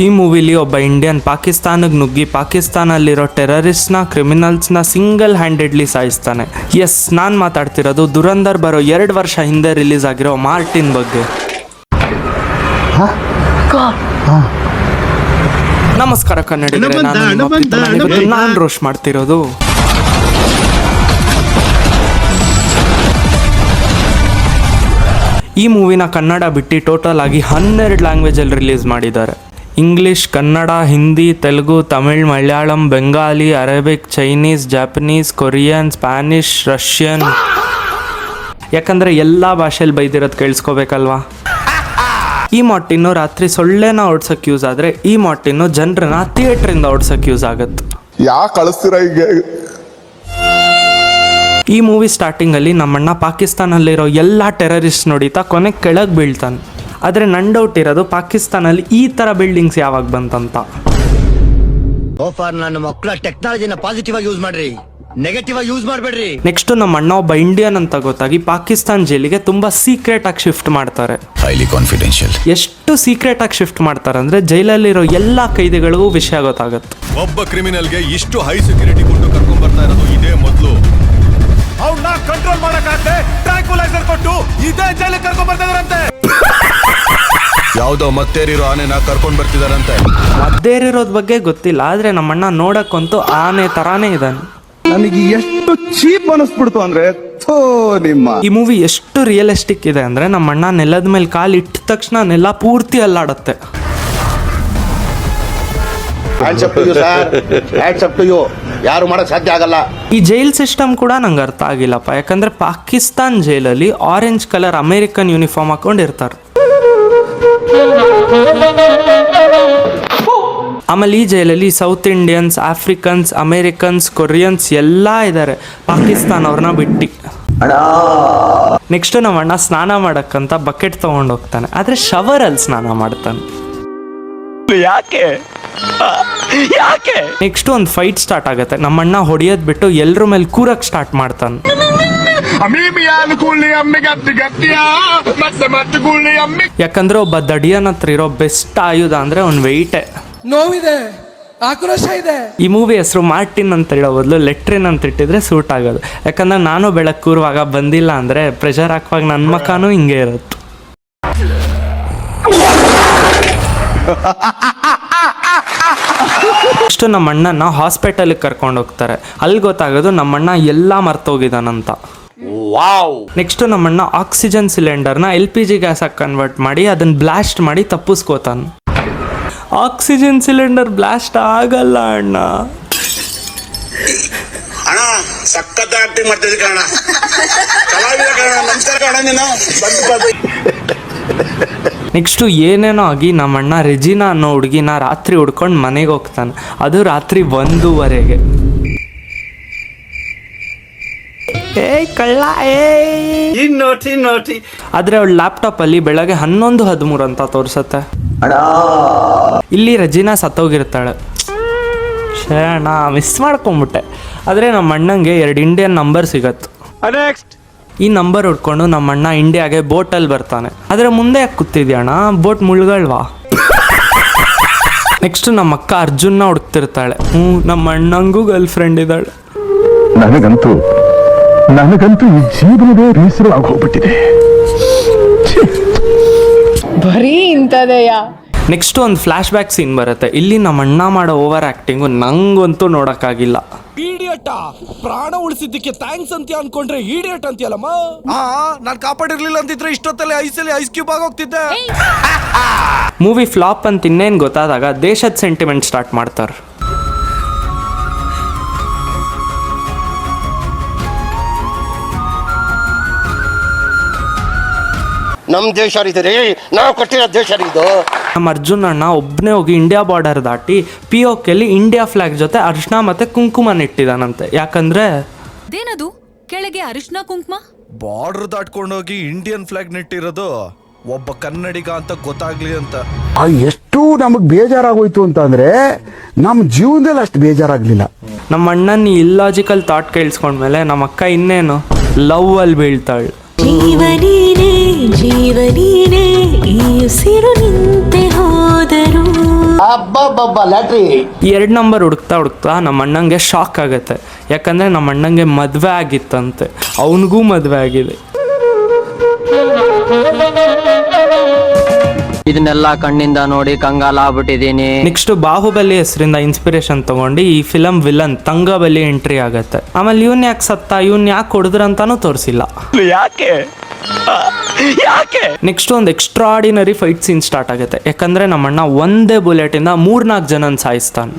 ಈ ಮೂವಿಲಿ ಒಬ್ಬ ಇಂಡಿಯನ್ ಪಾಕಿಸ್ತಾನಕ್ಕೆ ನುಗ್ಗಿ ಪಾಕಿಸ್ತಾನಲ್ಲಿರೋ ಟೆರರಿಸ್ಟ್ನ ಕ್ರಿಮಿನಲ್ಸ್ನ ಸಿಂಗಲ್ ಹ್ಯಾಂಡೆಡ್ಲಿ ಸಾಯಿಸ್ತಾನೆ. ಎಸ್, ನಾನು ಮಾತಾಡ್ತಿರೋದು ದುರಂಧರ್ ಬರೋ 2 ವರ್ಷ ಹಿಂದೆ ರಿಲೀಸ್ ಆಗಿರೋ ಮಾರ್ಟಿನ್ ಬಗ್ಗೆ. ನಮಸ್ಕಾರ ಕನ್ನಡಿಗರೇ, ನಾನು ರೋಸ್ಟ್ ಮಾಡ್ತಿರೋದು ಈ ಮೂವಿನ ಕನ್ನಡ ಬಿಟ್ಟು ಟೋಟಲ್ ಆಗಿ 12 ಲ್ಯಾಂಗ್ವೇಜಲ್ಲಿ ರಿಲೀಸ್ ಮಾಡಿದ್ದಾರೆ. English, Kannada, Hindi, Telugu, Tamil, Malayalam, Bengali, Arabic, Chinese, Japanese, Korean, Spanish, Russian. ಯಾಕಂದರೆ ಎಲ್ಲ ಭಾಷೆಯಲ್ಲಿ ಬೈದಿರೋದು ಕೇಳಿಸ್ಕೋಬೇಕಲ್ವಾ. ಈ ಮಾರ್ಟಿನ್ನು ರಾತ್ರಿ ಸೊಳ್ಳೆನ ಓಡ್ಸೋಕ್ಕೆ ಯೂಸ್ ಆದರೆ ಈ ಮಾರ್ಟಿನ್ನು ಜನರನ್ನ ಥಿಯೇಟ್ರಿಂದ ಓಡ್ಸೋಕ್ಕೆ ಯೂಸ್ ಆಗುತ್ತೆ. ಯಾಕೆ ಕಳಿಸ್ತೀರ ಈಗ? ಈ ಮೂವಿ ಸ್ಟಾರ್ಟಿಂಗಲ್ಲಿ ನಮ್ಮಣ್ಣ ಪಾಕಿಸ್ತಾನಲ್ಲಿರೋ ಎಲ್ಲ ಟೆರರಿಸ್ಟ್ ನೋಡಿತಾ ಕೊನೆಗೆ ಕೆಳಗೆ ಬೀಳ್ತಾನೆ. ಆದರೆ ನನ್ನ ಡೌಟ್ ಇರೋದು ಪಾಕಿಸ್ತಾನಲ್ಲಿ ಈ ಥರ ಬಿಲ್ಡಿಂಗ್ಸ್ ಯಾವಾಗ ಬಂತಂತ. ನನ್ನ ಮಕ್ಕಳ ಟೆಕ್ನಾಲಜಿನ ಪಾಸಿಟಿವ್ ಆಗಿ ಯೂಸ್ ಮಾಡ್ರಿ, ನೆಗೆಟಿವ್ ಆಗಿ ಯೂಸ್ ಮಾಡಬೇಡ್ರಿ. ನೆಕ್ಸ್ಟ್ ನಮ್ಮ ಅಣ್ಣ ಒಬ್ಬ ಇಂಡಿಯನ್ ಅಂತ ಗೊತ್ತಾಗಿ ಪಾಕಿಸ್ತಾನ್ ಜೈಲಿಗೆ ತುಂಬಾ ಸೀಕ್ರೆಟ್ ಆಗಿ ಶಿಫ್ಟ್ ಮಾಡ್ತಾರೆ. Highly confidential. ಎಷ್ಟು ಸೀಕ್ರೆಟ್ ಆಗಿ ಶಿಫ್ಟ್ ಮಾಡ್ತಾರೆ ಅಂದ್ರೆ ಜೈಲಲ್ಲಿರೋ ಎಲ್ಲಾ ಕೈದಿಗಳಿಗೂ ವಿಷಯ ಗೊತ್ತಾಗುತ್ತೆ. ಒಬ್ಬ ಕ್ರಿಮಿನಲ್ಗೆ ಇಷ್ಟು ಹೈ ಸೆಕ್ಯೂರಿಟಿ ಕೊಟ್ಟು ಕರ್ಕೊಂಡ್ ಬರ್ತಾ ಇರೋದು ಇದೇ ಮೊದಲು. ಅವ್ನ ಕಂಟ್ರೋಲ್ ಮಾಡಕ್ಕಾಗದೆ ಟ್ರ್ಯಾಂಕ್ಯುಲೈಸರ್ ಕೊಟ್ಟು ಇದೇ ಜೈಲಿಗೆ ಕರ್ಕೊಂಡ್ ಬರ್ತಿದಾರಂತೆ. ಯಾವ್ದೋ ಮತ್ತೇರಿರೋ ಆನೆನ ಕರ್ಕೊಂಡ್ ಬರ್ತಿದಾರಂತೆ. ಮದ್ದೇರಿರೋದ್ ಬಗ್ಗೆ ಗೊತ್ತಿಲ್ಲ, ಆದ್ರೆ ನಮ್ಮಣ್ಣ ನೋಡಕ್ಕಂತೂ ಆನೆ ತರಾನೇ ಇದ್ದಾನೆ. ನನಗೆ ಎಷ್ಟು ಚೀಪ್ ಅನಿಸ್ಬಿಡ್ತು ಅಂದ್ರೆ ಈ ಮೂವಿ ಎಷ್ಟು ರಿಯಲಿಸ್ಟಿಕ್ ಇದೆ ಅಂದ್ರೆ ನಮ್ಮಣ್ಣ ನೆಲದ ಮೇಲೆ ಕಾಲು ಇಟ್ಟ ತಕ್ಷಣ ನೆಲ ಪೂರ್ತಿ ಅಲ್ಲಾಡುತ್ತೆ. ಯಾರು ಮಾಡಕ್ ಸಾಧ್ಯ ಆಗಲ್ಲ. ಈ ಜೈಲ್ ಸಿಸ್ಟಮ್ ಕೂಡ ನಂಗೆ ಅರ್ಥ ಆಗಿಲ್ಲಪ್ಪ. ಯಾಕಂದ್ರೆ ಪಾಕಿಸ್ತಾನ್ ಜೈಲಲ್ಲಿ ಆರೆಂಜ್ ಕಲರ್ ಅಮೆರಿಕನ್ ಯೂನಿಫಾರ್ಮ್ ಹಾಕೊಂಡಿರ್ತಾರೆ. ಆಮೇಲೆ ಈ ಜೈಲಲ್ಲಿ south Indians, Africans, Americans, Koreans ಎಲ್ಲ ಇದ್ದಾರೆ ಪಾಕಿಸ್ತಾನ ಅವ್ರನ್ನ ಬಿಟ್ಟು. ನೆಕ್ಸ್ಟ್ ನಮ್ಮ ಅಣ್ಣ ಸ್ನಾನ ಮಾಡಕ್ಕಂತ ಬಕೆಟ್ ತಗೊಂಡು ಹೋಗ್ತಾನೆ, ಆದ್ರೆ ಶವರಲ್ಲಿ ಸ್ನಾನ ಮಾಡ್ತಾನೆ. ಯಾಕೆ? ನೆಕ್ಸ್ಟ್ ಒಂದು ಫೈಟ್ ಸ್ಟಾರ್ಟ್ ಆಗುತ್ತೆ. ನಮ್ಮಣ್ಣ ಹೊಡಿಯೋದ್ ಬಿಟ್ಟು ಎಲ್ರ ಮೇಲೆ ಕೂರಕ್ ಸ್ಟಾರ್ಟ್ ಮಾಡ್ತಾನೆ. ಯಾಕಂದ್ರೆ ಒಬ್ಬ ದಡಿಯನ್ ಹತ್ರ ಇರೋ ಬೆಸ್ಟ್ ಆಯುಧ ಅಂದ್ರೆ ಅವ್ನ್ ವೆಯ್ಟೇ. ನೋವಿದೆ, ಆಕ್ರೋಶ ಇದೆ. ಈ ಮೂವಿ ಹೆಸರು ಮಾರ್ಟಿನ್ ಅಂತ ಹೇಳೋ ಬದಲು ಲೆಟ್ರಿನ್ ಅಂತ ಇಟ್ಟಿದ್ರೆ ಸೂಟ್ ಆಗೋದು. ಯಾಕಂದ್ರೆ ನಾನು ಬೆಳಗ್ಗೆ ಕೂರುವಾಗ ಬಂದಿಲ್ಲ ಅಂದ್ರೆ ಪ್ರೆಷರ್ ಹಾಕುವಾಗ ನನ್ನ ಮಕ್ಕನೂ ಹಿಂಗೆ ಇರುತ್ತೆ. ಇಷ್ಟು ನಮ್ಮ ಅಣ್ಣನ ಹಾಸ್ಪಿಟಲ್ಗೆ ಕರ್ಕೊಂಡು ಹೋಗ್ತಾರೆ. ಅಲ್ಲಿ ಗೊತ್ತಾಗೋದು ನಮ್ಮಣ್ಣ ಎಲ್ಲ ಮರ್ತೋಗಿದಾನಂತ. ನೆಕ್ಸ್ಟ್ ನಮ್ಮಣ್ಣ ಆಕ್ಸಿಜನ್ ಸಿಲಿಂಡರ್ನ LPG ಗ್ಯಾಸ್ ಆಗಿ ಕನ್ವರ್ಟ್ ಮಾಡಿ ಅದನ್ನ ಬ್ಲಾಸ್ಟ್ ಮಾಡಿ ತಪ್ಪಿಸ್ಕೋತಾನೆ. ಆಕ್ಸಿಜನ್ ಸಿಲಿಂಡರ್ ಬ್ಲಾಸ್ಟ್ ಆಗಲ್ಲ ಅಣ್ಣ. ಸಖತ್ ಆಕ್ಟಿಂಗ್ ಮಾಡ್ತಿದ್ದೆ ಕಣ. ನೆಕ್ಸ್ಟು ಏನೇನೋ ಆಗಿ ನಮ್ಮಣ್ಣ ರೆಜಿನಾ ಅನ್ನೋ ಹುಡುಗಿನ ರಾತ್ರಿ ಹುಡ್ಕೊಂಡು ಮನೆಗೆ ಹೋಗ್ತಾನೆ. ಅದು ರಾತ್ರಿ 1:00 ಕಳ್ಳ ಆದ್ರೆ ಅವಳ ಲ್ಯಾಪ್ಟಾಪ್ ಅಲ್ಲಿ ಬೆಳಗ್ಗೆ 11:13 ಅಂತ ತೋರಿಸುತ್ತೆ. ಇಲ್ಲಿ ರೆಜಿನಾ ಸತ್ತೋಗಿರ್ತಾಳೆ. ಶರಣ ಮಿಸ್ ಮಾಡ್ಕೊಂಬಿಟ್ಟೆ. ಆದ್ರೆ ನಮ್ಮ ಅಣ್ಣಂಗೆ 2 ಇಂಡಿಯನ್ ನಂಬರ್ ಸಿಗತ್ತೆ. ಈ ನಂಬರ್ ಹುಡ್ಕೊಂಡು ನಮ್ಮ ಅಣ್ಣ ಇಂಡಿಯಾಗೆ ಬೋಟಲ್ಲಿ ಬರ್ತಾನೆ. ಆದ್ರೆ ಮುಂದೆ ಯಾಕೆ ಕೂತಿದ್ಯಣ್ಣ, ಬೋಟ್ ಮುಳುಗಲ್ವಾ? ನೆಕ್ಸ್ಟ್ ನಮ್ಮ ಅಕ್ಕ ಅರ್ಜುನ್ನ ಹುಡುಕ್ತಿರ್ತಾಳೆ. ನಮ್ಮ ಅಣ್ಣಂಗೂ ಗರ್ಲ್ ಫ್ರೆಂಡ್ ಇದ್ದಾಳೆ. ನನಗಂತೂ ಈ ಜೀವನವೇ ಬೇಸರ ಆಗೋಗ್ಬಿಟ್ಟಿದೆ. ಬರೀ ಇಂಥದೆಯಾ. ನೆಕ್ಸ್ಟ್ ಒಂದು ಫ್ಲಾಶ್ ಬ್ಯಾಕ್ ಸೀನ್ ಬರುತ್ತೆ. ಇಲ್ಲಿ ನಮ್ಮ ಅಣ್ಣ ಮಾಡೋ ಓವರ್ ಆಕ್ಟಿಂಗು ನಂಗಂತೂ ನೋಡಕ್ಕಾಗಿಲ್ಲ. ಇಡಿಯಟ್, ಪ್ರಾಣ ಉಳಿಸಿದ್ದಕ್ಕೆ ಥ್ಯಾಂಕ್ಸ್ ಅಂತ ಅನ್ಕೊಂಡ್ರೆ ಇಡಿಯಟ್ ಅಂತೀಯಲ್ಲಮ್ಮ. ನಾನು ಕಾಪಾಡಿರ್ಲಿಲ್ಲ ಅಂತಿದ್ರೆ ಇಷ್ಟೊತ್ತಲ್ಲಿ ಐಸ್ ಕ್ಯೂಬ್ ಆಗೋಗ್ತಿದ್ದೆ. ಮೂವಿ ಫ್ಲಾಪ್ ಅಂತ ಇನ್ನೇನು ಗೊತ್ತಾದಾಗ ದೇಶದ ಸೆಂಟಿಮೆಂಟ್ ಸ್ಟಾರ್ಟ್ ಮಾಡ್ತಾರೆ. ನಮ್ ದೇಶ ರೀ, ನಾವು ಕಟ್ಟಿರೋ ದೇಶ ಇದು. ನಮ್ಮ ಅರ್ಜುನ್ ಅಣ್ಣ ಒಬ್ಬನೇ ಹೋಗಿ ಇಂಡಿಯಾ ಬಾರ್ಡರ್ ದಾಟಿ POKಲಿ ಇಂಡಿಯಾ ಫ್ಲಾಗ್ ಜೊತೆ ಅರಿಶಿನ ಮತ್ತೆ ಕುಂಕುಮ ಇಟ್ಟಿದಾನಂತೆ. ಯಾಕಂದ್ರೆ ಅದೇನದು ಕೆಳಗೆ ಅರಿಶಿನ ಕುಂಕುಮ? ಬಾರ್ಡರ್ ದಾಟ್ಕೊಂಡೋಗಿ ಇಂಡಿಯನ್ ಫ್ಲಾಗ್ ನೆಟ್ಟಿರೋದು ಒಬ್ಬ ಕನ್ನಡಿಗ ಅಂತ ಗೊತ್ತಾಗ್ಲಿ ಅಂತ. ಎಷ್ಟು ನಮಗ್ ಬೇಜಾರಾಗೋಯ್ತು ಅಂತ ಅಂದ್ರೆ ನಮ್ ಜೀವನದಲ್ಲಿ ಅಷ್ಟು ಬೇಜಾರಾಗ್ಲಿಲ್ಲ. ನಮ್ಮ ಅಣ್ಣನ ಇಲ್ಲಾಜಿಕಲ್ ಥಾಟ್ ಕೇಳಿಸ್ಕೊಂಡ್ಮೇಲೆ ನಮ್ಮ ಅಕ್ಕ ಇನ್ನೇನು ಲವ್ ಅಲ್ಲಿ ಬೀಳ್ತಾಳೆ. ಜೀವನೀನೇ ಈ ಉಸಿರು ನಿಂತೆ ಹೋದರು ಈ 2 ನಂಬರ್ ಹುಡುಕ್ತಾ ನಮ್ಮ ಅಣ್ಣಂಗೆ ಶಾಕ್ ಆಗುತ್ತೆ. ಯಾಕಂದ್ರೆ ನಮ್ಮ ಅಣ್ಣಂಗೆ ಮದುವೆ ಆಗಿತ್ತಂತೆ, ಅವನಿಗೂ ಮದುವೆ ಆಗಿದೆ. ಇದನ್ನೆಲ್ಲ ಕಣ್ಣಿಂದ ನೋಡಿ ಕಂಗಾಲ ಆಗ್ಬಿಟ್ಟಿದೀನಿ. ನೆಕ್ಸ್ಟ್ ಬಾಹುಬಲಿ ಹೆಸರಿಂದ ಇನ್ಸ್ಪಿರೇಷನ್ ತಗೊಂಡು ಈ ಫಿಲಮ್ ವಿಲನ್ ತಂಗಬಲಿ ಎಂಟ್ರಿ ಆಗತ್ತೆ. ಆಮೇಲೆ ಇವನ್ ಯಾಕೆ ಸತ್ತ, ಇವನ್ ಯಾಕೆ ಹೊಡೆದ್ರಂತಾನು ತೋರಿಸಿಲ್ಲ. ನೆಕ್ಸ್ಟ್ ಒಂದು ಎಕ್ಸ್ಟ್ರಾಡಿನರಿ ಫೈಟ್ ಸೀನ್ ಸ್ಟಾರ್ಟ್ ಆಗುತ್ತೆ. ಯಾಕಂದ್ರೆ ನಮ್ಮಣ್ಣ ಒಂದೇ ಬುಲೆಟ್ ಇಂದ 3-4 ಜನನ್ ಸಾಯಿಸ್ತಾನೆ.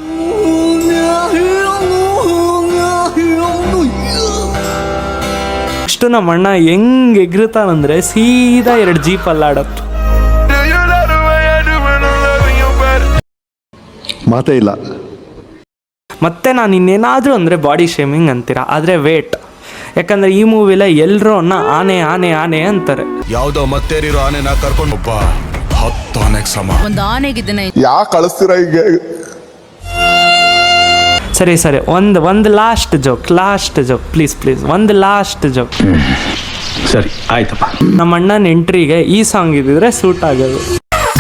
ನೆಕ್ಸ್ಟ್ ನಮ್ಮಣ್ಣ ಹೆಂಗ್ ಎಗ್ರುತ್ತಾನಂದ್ರೆ ಸೀದಾ 2 ಜೀಪ್ ಅಲ್ಲಾಡತ್ತು. ಮಾತೇ ಇಲ್ಲ. ಮತ್ತೆ ನಾನು ಇನ್ನೇನಾದರೂ ಅಂದರೆ ಬಾಡಿ ಶೇಮಿಂಗ್ ಅಂತೀರಾ, ಆದರೆ ವೇಟ್. ಯಾಕಂದರೆ ಈ ಮೂವಿಲ ಎಲ್ಲರೂ ಆನೆ ಆನೆ ಆನೆ ಅಂತಾರೆ. ಯಾವ್ದೋ ಮತ್ತೇರಿರೋ ಆನೆನ ಕರ್ಕೊಂಡು ಒಬ್ಬ 10 ಆನೆಗೆ ಸಮ. ಒಂದು ಆನೆಗಿದ್ದನೆ ಯಾಕೆ ಕಳಿಸ್ತೀರಾ ಹೀಗೆ? ಸರಿ ಒಂದು ಲಾಸ್ಟ್ ಜೋಕ್ ಪ್ಲೀಸ್ ಒಂದು ಲಾಸ್ಟ್ ಜೋಕ್. ಸರಿ ಆಯ್ತಪ್ಪ. ನಮ್ಮ ಅಣ್ಣನ ಎಂಟ್ರಿಗೆ ಈ ಸಾಂಗ್ ಇದ್ದಿದ್ರೆ ಸೂಟ್ ಆಗೋದು.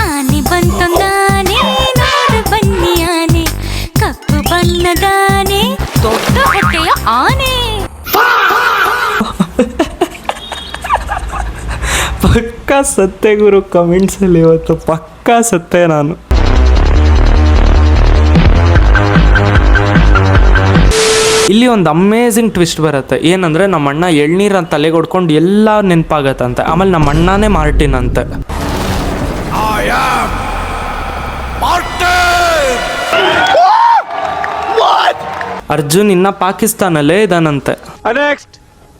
ಆನೆ ಬಂತೊಂದಾನೆ ನೋಡು ಬನ್ನಿ ಆನೆ ಕಪ್ಪು ಬಣ್ಣದಾನೆ ದೊಡ್ಡ ಹೊಟ್ಟೆಯ ಆನೆ. ಪಕ್ಕಾ ಸತ್ಯ ಗುರು, ಕಮೆಂಟ್ಸಲ್ಲಿ ಇವತ್ತು ಪಕ್ಕಾ ಸತ್ಯ ನಾನು. ಇಲ್ಲಿ ಒಂದು ಅಮೇಝಿಂಗ್ ಟ್ವಿಸ್ಟ್ ಬರುತ್ತೆ. ಏನಂದ್ರೆ ನಮ್ಮ ಅಣ್ಣ ಎಳ್ನೀರ ತಲೆಗೆ ಹೊಡ್ಕೊಂಡು ಎಲ್ಲ ನೆನಪಾಗತ್ತಂತೆ. ಆಮೇಲೆ ನಮ್ಮ ಅಣ್ಣನೇ ಮಾರ್ಟಿನ್ ಅಂತೆ. ಅರ್ಜುನ್ ಇನ್ನ ಪಾಕಿಸ್ತಾನಲ್ಲೇ ಇದಾನಂತೆ.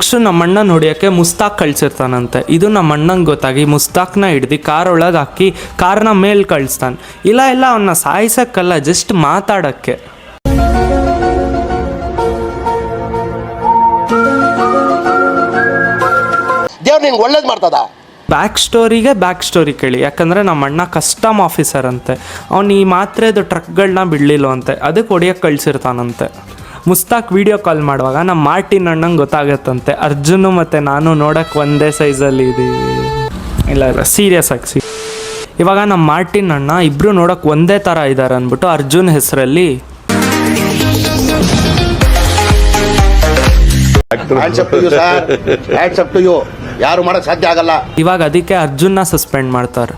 ನೆಕ್ಸ್ಟ್ ನಮ್ಮ ಅಣ್ಣನ ಹೊಡಿಯೋಕ್ಕೆ ಮುಸ್ತಾಕ್ ಕಳ್ಸಿರ್ತಾನಂತೆ. ಇದು ನಮ್ಮ ಅಣ್ಣಂಗೆ ಗೊತ್ತಾಗಿ ಮುಸ್ತಾಕ್ನ ಹಿಡ್ದು ಕಾರ್ ಒಳಗೆ ಹಾಕಿ ಕಾರ್ನ ಮೇಲ್ ಕಳಿಸ್ತಾನೆ. ಇಲ್ಲ ಅವನ್ನ ಸಾಯಿಸಕ್ಕಲ್ಲ, ಜಸ್ಟ್ ಮಾತಾಡಕ್ಕೆ. ದೇವ್ರು ನಿನ್ಗೆ ಒಳ್ಳೇದು ಮಾಡ್ತದ. ಬ್ಯಾಕ್ ಸ್ಟೋರಿ ಕೇಳಿ. ಯಾಕಂದರೆ ನಮ್ಮ ಅಣ್ಣ ಕಸ್ಟಮ್ ಆಫೀಸರ್ ಅಂತೆ. ಅವ್ನು ಈ ಮಾತ್ರೆದು ಟ್ರಕ್ಗಳನ್ನ ಬಿಡಲಿಲ್ಲವಂತೆ, ಅದಕ್ಕೆ ಹೊಡಿಯೋಕ್ಕೆ ಕಳಿಸಿರ್ತಾನಂತೆ. ಮುಸ್ತಾಕ್ ವಿಡಿಯೋ ಕಾಲ್ ಮಾಡುವಾಗ ನಮ್ಮ ಮಾರ್ಟಿನ್ ಅಣ್ಣಂಗೆ ಗೊತ್ತಾಗತ್ತಂತೆ ಅರ್ಜುನು ಮತ್ತು ನಾನು ನೋಡೋಕ್ಕೆ ಒಂದೇ ಸೈಜಲ್ಲಿ ಇದ್ದೀವಿ. ಇಲ್ಲ ಸೀರಿಯಸ್ ಆಗಿ. ಇವಾಗ ನಮ್ಮ ಮಾರ್ಟಿನ್ ಅಣ್ಣ ಇಬ್ಬರು ನೋಡೋಕೆ ಒಂದೇ ಥರ ಇದ್ದಾರೆ ಅಂದ್ಬಿಟ್ಟು ಅರ್ಜುನ್ ಹೆಸರಲ್ಲಿ ಯಾರು ಮಾಡಕ್ ಸಾಧ್ಯ ಆಗಲ್ಲ. ಇವಾಗ ಅದಕ್ಕೆ ಅರ್ಜುನ್ನ ಸಸ್ಪೆಂಡ್ ಮಾಡ್ತಾರೆ.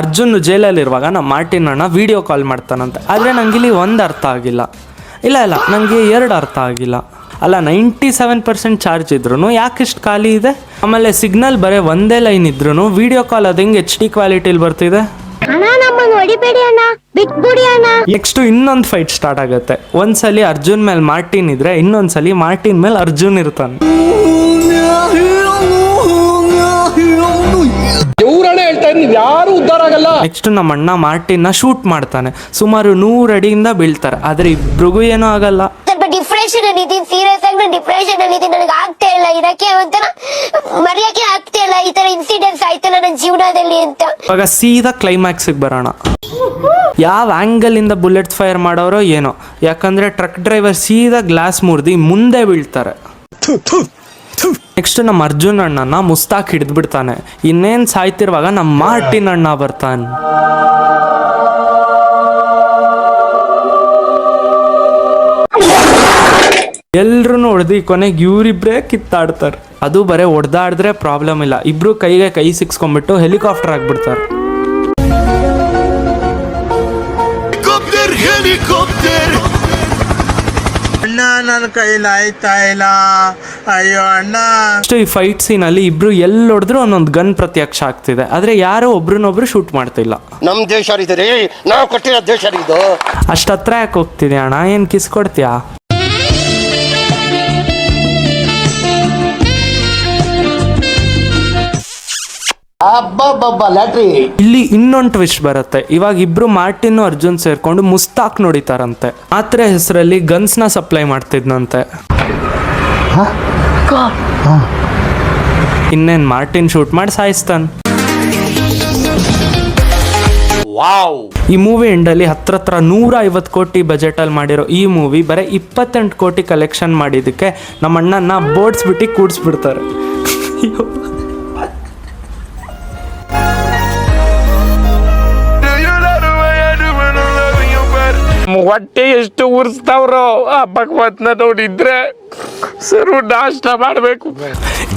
ಅರ್ಜುನ್ ಜೈಲಲ್ಲಿರುವಾಗ ನಮ್ಮ ಮಾರ್ಟಿನ್ ಅಣ್ಣ ವಿಡಿಯೋ ಕಾಲ್ ಮಾಡ್ತಾನಂತೆ. ಆದರೆ ನಂಗೆ ಇಲ್ಲಿ ಒಂದು ಅರ್ಥ ಆಗಿಲ್ಲ. ಇಲ್ಲ ನನಗೆ 2 ಅರ್ಥ ಆಗಿಲ್ಲ. ಅಲ್ಲ 97% ಚಾರ್ಜ್ ಇದ್ರೂ ಯಾಕಿಷ್ಟು ಖಾಲಿ ಇದೆ? ಆಮೇಲೆ ಸಿಗ್ನಲ್ ಬರೀ ಒಂದೇ ಲೈನ್ ಇದ್ರೂ ವಿಡಿಯೋ ಕಾಲ್ ಅದು ಹೆಂಗೆ HD ಕ್ವಾಲಿಟಿಲಿ ಬರ್ತಿದೆ? ನೆಕ್ಸ್ಟ್ ಇನ್ನೊಂದು ಫೈಟ್ ಸ್ಟಾರ್ಟ್ ಆಗುತ್ತೆ. ಒಂದ್ಸಲಿ ಅರ್ಜುನ್ ಮೇಲೆ ಮಾರ್ಟಿನ್ ಇದ್ರೆ, ಇನ್ನೊಂದ್ಸಲಿ ಮಾರ್ಟಿನ್ ಮೇಲೆ ಅರ್ಜುನ್ ಇರ್ತಾನೆ. ನೆಕ್ಸ್ಟ್ ನಮ್ಮ ಅಣ್ಣ ಮಾರ್ಟಿನ್ ಶೂಟ್ ಮಾಡ್ತಾನೆ. ಸುಮಾರು 100 ಅಡಿಯಿಂದ ಬೀಳ್ತಾರೆ, ಆದ್ರೆ ಇಬ್ರಿಗೂ ಏನೂ ಆಗಲ್ಲ. ಡಿಪ್ರೆಷನ್ ಅಲ್ಲಿ ಇದೀನಿ, ಸೀರಿಯಸ್ ಆಗಿ ನಾನು ಡಿಪ್ರೆಷನ್ ಅಲ್ಲಿ ಇದೀನಿ. ನನಗೆ ಆಗ್ತಾ ಇಲ್ಲ ಇದಕ್ಕೆ ಒಂಥರ ಮರೆಯಕ್ಕೆ ಆಗ್ತಾ ಇಲ್ಲ. ಈ ತರ ಇನ್ಸಿಡೆಂಟ್ಸ್ ಆಯ್ತಲ್ಲ ನನ್ನ ಜೀವನದಲ್ಲಿ ಅಂತ. ಇವಾಗ ಸೀದಾ ಕ್ಲೈಮ್ಯಾಕ್ಸಿಗೆ ಬರೋಣ. ಯಾವ ಆಂಗಲ್ ಇಂದ ಬುಲೆಟ್ ಫೈರ್ ಮಾಡೋರೋ ಏನೋ, ಯಾಕಂದ್ರೆ ಟ್ರಕ್ ಡ್ರೈವರ್ ಸೀದಾ ಗ್ಲಾಸ್ ಮುರಿದು ಮುಂದೆ ಬೀಳ್ತಾರೆ. ನೆಕ್ಸ್ಟ್ ನಮ್ಮ ಅರ್ಜುನ್ ಅಣ್ಣನ ಮುಸ್ತಾಕ್ ಹಿಡಿದ್ಬಿಡ್ತಾನೆ. ಇನ್ನೇನು ಸಾಯ್ತಿರುವಾಗ ನಮ್ಮ ಮಾರ್ಟಿನ್ ಅಣ್ಣ ಬರ್ತಾನೆ. ಎಲ್ರು ಹೊಡೆದು ಕೊನೆಗೆ ಇವರಿಬ್ರೇ ಕಿತ್ತಾಡ್ತಾರೆ. ಅದು ಬರೀ ಹೊಡೆದಾಡಿದ್ರೆ ಪ್ರಾಬ್ಲಮ್ ಇಲ್ಲ, ಇಬ್ರು ಕೈಗೆ ಕೈ ಸಿಕ್ಸ್ಕೊಂಡ್ಬಿಟ್ಟು ಹೆಲಿಕಾಪ್ಟರ್ ಆಗ್ಬಿಡ್ತಾರೆ. ಅಣ್ಣ ನನ್ನ ಕೈಲಿ ಆಯ್ತಾ ಇಲ್ಲ, ಅಯ್ಯೋ ಅಣ್ಣ. ಅಷ್ಟು ಈ ಫೈಟ್ ಸೀನ್ ಅಲ್ಲಿ ಇಬ್ರು ಎಲ್ಲಿ ಹೊಡೆದ್ರು ಒಂದೊಂದು ಗನ್ ಪ್ರತ್ಯಕ್ಷ ಆಗ್ತಿದೆ, ಆದ್ರೆ ಯಾರು ಒಬ್ರನ್ನೊಬ್ರು ಶೂಟ್ ಮಾಡ್ತಿಲ್ಲ. ನಮ್ ದೇಶ ಇದೆ ರೀ, ನಾವು ಕಟ್ಟಿರೋ ದೇಶ ಇದು. ಅಷ್ಟು ಹತ್ರ ಯಾಕೆ ಹೋಗ್ತಿದ್ಯಾ ಅಣ್ಣ, ಏನ್ ಕಿಸ್ ಕೊಡ್ತೀಯಾ? ಇಲ್ಲಿ ಇನ್ನೊಂದು ಟ್ವಿಸ್ಟ್ ಬರುತ್ತೆ. ಇವಾಗ ಇಬ್ರು ಮಾರ್ಟಿನ್ ಅರ್ಜುನ್ ಸೇರ್ಕೊಂಡು ಮುಸ್ತಾಕ್ ನೋಡಿತಾರಂತೆ. ಮಾತ್ರೆ ಹೆಸರಲ್ಲಿ ಗನ್ಸ್ ನ ಸಪ್ಲೈ ಮಾಡ್ತಿದ್ನಂತೆ. ಇನ್ನೇನ್ ಮಾರ್ಟಿನ್ ಶೂಟ್ ಮಾಡಿ ಸಾಯಿಸ್ತಾನೆ. ಈ ಮೂವಿ ಎಂಡಲ್ಲಿ ಹತ್ರ 150 ಕೋಟಿ ಬಜೆಟ್ ಅಲ್ಲಿ ಮಾಡಿರೋ ಈ ಮೂವಿ ಬರೀ 28 ಕೋಟಿ ಕಲೆಕ್ಷನ್ ಮಾಡಿದಕ್ಕೆ ನಮ್ಮ ಅಣ್ಣನ ಬೋಡ್ಸ್ಬಿಟ್ಟು ಕೂಡಿಸ್ಬಿಡ್ತಾರೆ. ಹೊಟ್ಟೆ ಎಷ್ಟು ಉರ್ಸ್ತಾವ್ರೋ ಆ ಭಗವತ್ನ ನೋಡಿದ್ರೆ ಸರು ನಾಷ್ಟ ಮಾಡಬೇಕು.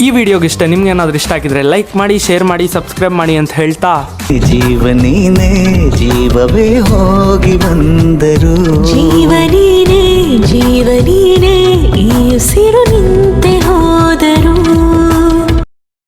ಈ ವಿಡಿಯೋಗೆ ಇಷ್ಟ ನಿಮ್ಗೆ ಏನಾದರೂ ಇಷ್ಟ ಆಗಿದ್ರೆ ಲೈಕ್ ಮಾಡಿ, ಶೇರ್ ಮಾಡಿ, ಸಬ್ಸ್ಕ್ರೈಬ್ ಮಾಡಿ ಅಂತ ಹೇಳ್ತಾ ಜೀವನೇನೆ ಜೀವವೇ ಹೋಗಿ ಬಂದರು